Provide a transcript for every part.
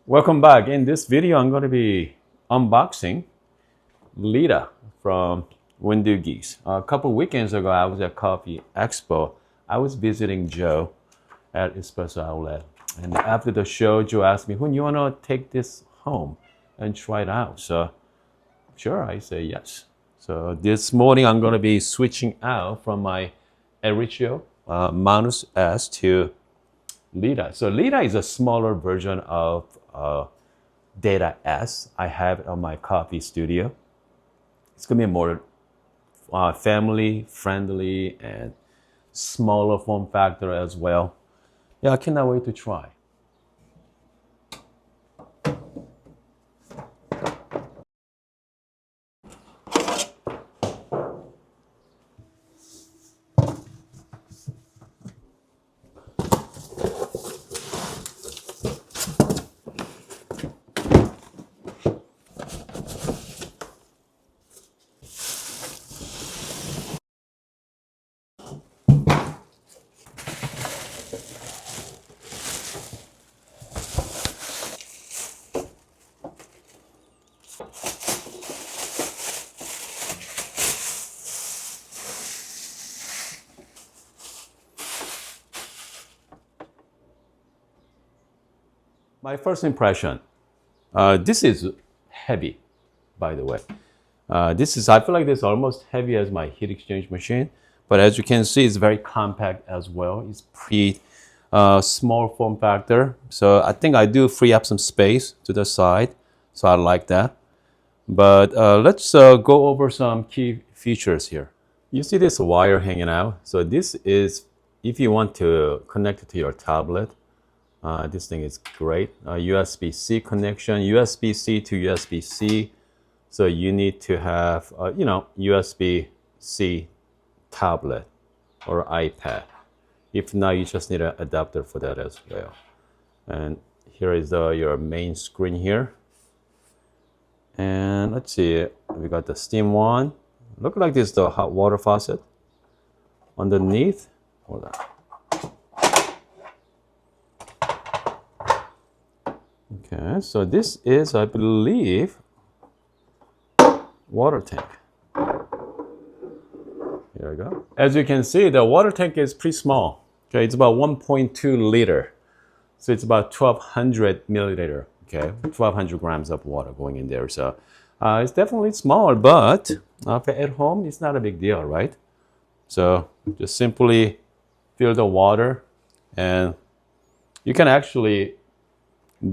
Welcome back. In this video, I'm going to be unboxing Lita from Wendougee. A couple weekends ago, I was at Coffee Expo. I was visiting Joe at Espresso Outlet. And after the show, Joe asked me, "When you want to take this home and try it out?" So, sure, I say yes. So this morning, I'm going to be switching out from my Espresso Manus S to Lita. So Lita is a smaller version of Data S. I have it on my coffee studio. It's gonna be more family friendly and smaller form factor as well. Yeah, I cannot wait to try. My first impression, this is heavy, by the way. I feel like this is almost heavy as my heat exchange machine, but as you can see, it's very compact as well. It's pretty small form factor. So I think I do free up some space to the side. So I like that. But let's go over some key features here. You see this wire hanging out. So this is, if you want to connect it to your tablet, this thing is great. USB-C connection, USB-C to USB-C. So you need to have, USB-C tablet or iPad. If not, you just need an adapter for that as well. And here is your main screen here. And let's see, we got the steam one. Look like this, the hot water faucet. Underneath, hold on. Okay, so this is, I believe, water tank. Here we go. As you can see, the water tank is pretty small. Okay, it's about 1.2 liter. So it's about 1,200 milliliter. Okay, 1,200 grams of water going in there. So it's definitely small, but at home, it's not a big deal, right? So just simply fill the water, and you can actually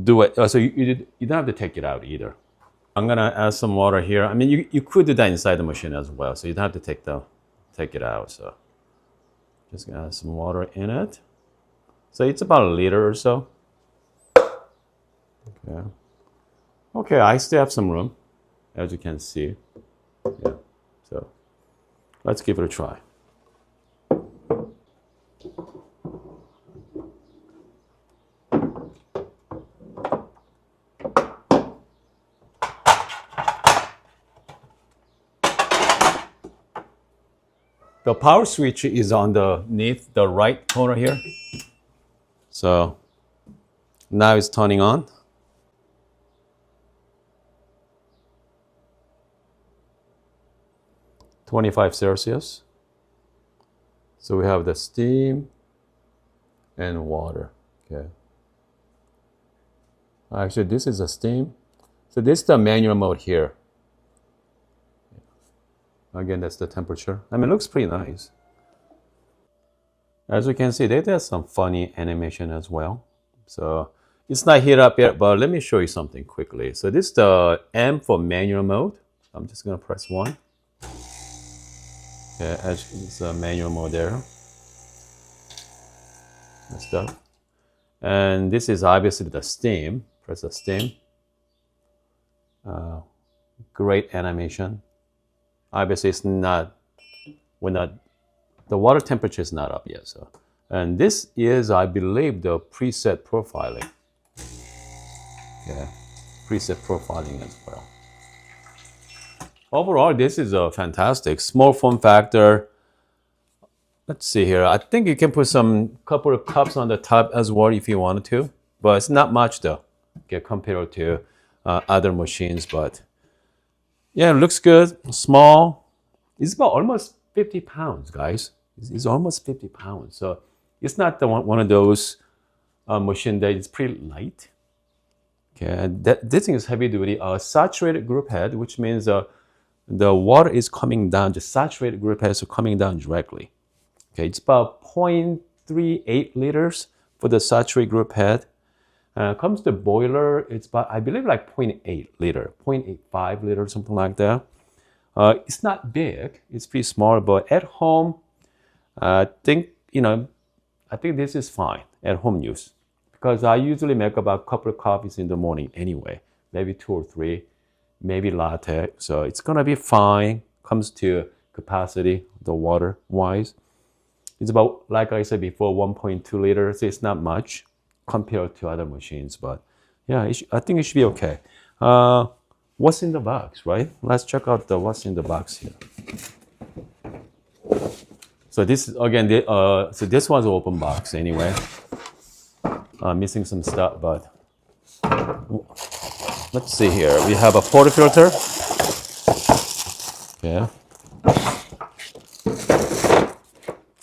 do it. So you don't have to take it out either. I'm gonna add some water here. I mean, you could do that inside the machine as well, so you don't have to take it out. So just gonna add some water in it. So it's about a liter or so. Okay. Okay, I still have some room, as you can see. Yeah. So let's give it a try. The power switch is underneath the right corner here. So now it's turning on. (25°C). So we have the steam and water. Okay. Actually, this is the steam. So this is the manual mode here. Again, that's the temperature. I mean, it looks pretty nice. As you can see, they did some funny animation as well. So it's not heat up yet, but let me show you something quickly. So this is the M for manual mode. I'm just gonna press 1. Okay, it's a manual mode there. That's stuff. And this is obviously the steam. Press the steam. Great animation. Obviously, the water temperature is not up yet. So, and this is, I believe, the preset profiling. Yeah, preset profiling as well. Overall, this is a fantastic small form factor. Let's see here. I think you can put some couple of cups on the top as well if you wanted to, but it's not much though. okay, compared to other machines. But yeah, it looks good. Small. It's about almost 50 pounds, guys. It's almost 50 pounds. So it's not the one of those machine that is pretty light. Okay, and this thing is heavy duty. Saturated group head, which means the water is coming down. The saturated group head is coming down directly. Okay, it's about 0.38 liters for the saturated group head. Comes to boiler, it's about, I believe, like 0.8 liter, 0.85 liter, something like that. It's not big, it's pretty small, but at home, I think this is fine at home use, because I usually make about a couple of coffees in the morning anyway, maybe 2 or 3, maybe latte. So it's gonna be fine. Comes to capacity, the water wise. It's about, like I said before, 1.2 liters. It's not much compared to other machines, but yeah, I think it should be okay. What's in the box, right? Let's check out the what's in the box here. So this again, so this one's an open box anyway. Missing some stuff, but let's see here. We have a portafilter. Yeah.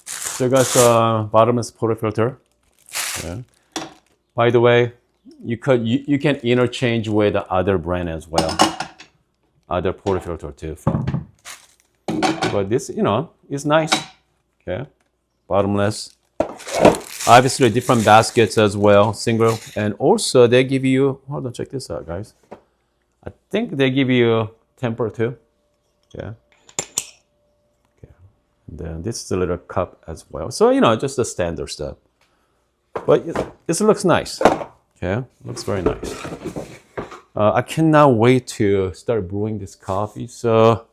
So you got a bottomless portafilter. Yeah. By the way, you can interchange with the other brand as well, other portafilter too. But this, is nice. Okay, bottomless. Obviously, different baskets as well, single, and also they give you. Hold on, check this out, guys. I think they give you temper too. Yeah. Okay. And then this is a little cup as well. So just the standard stuff. But this looks nice. Okay, looks very nice. I cannot wait to start brewing this coffee. So,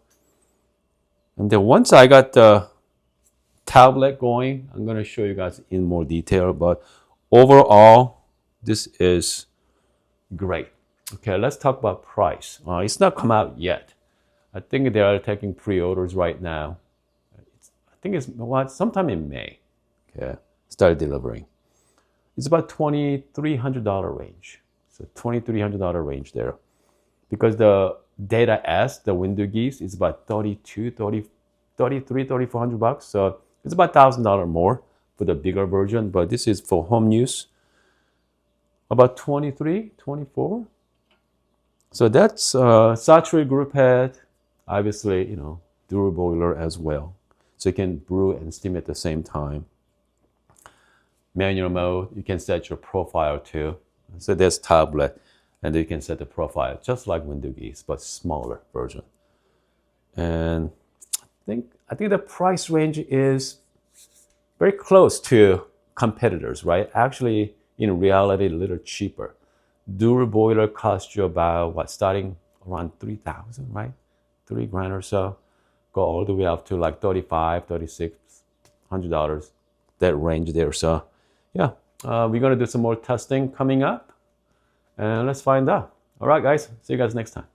and then once I got the tablet going, I'm gonna show you guys in more detail. But overall, this is great. Okay, let's talk about price. It's not come out yet. I think they are taking pre-orders right now. I think it's sometime in May. Okay, start delivering. It's about $2,300 range. So $2,300 range there. Because the brewing.S, the Wendougee, is about $3,400. So it's about $1,000 more for the bigger version, but this is for home use. About 23, 24. So that's saturated group head, obviously, dual boiler as well. So you can brew and steam at the same time. Manual mode, you can set your profile too. So there's tablet, and then you can set the profile just like Wendougee, but smaller version. And I think the price range is very close to competitors, right? Actually, in reality, a little cheaper. Dual boiler costs you about starting around 3,000, right? $3,000 or so. Go all the way up to like $3,500, $3,600. That range there. So yeah, we're gonna do some more testing coming up, and let's find out. All right, guys. See you guys next time.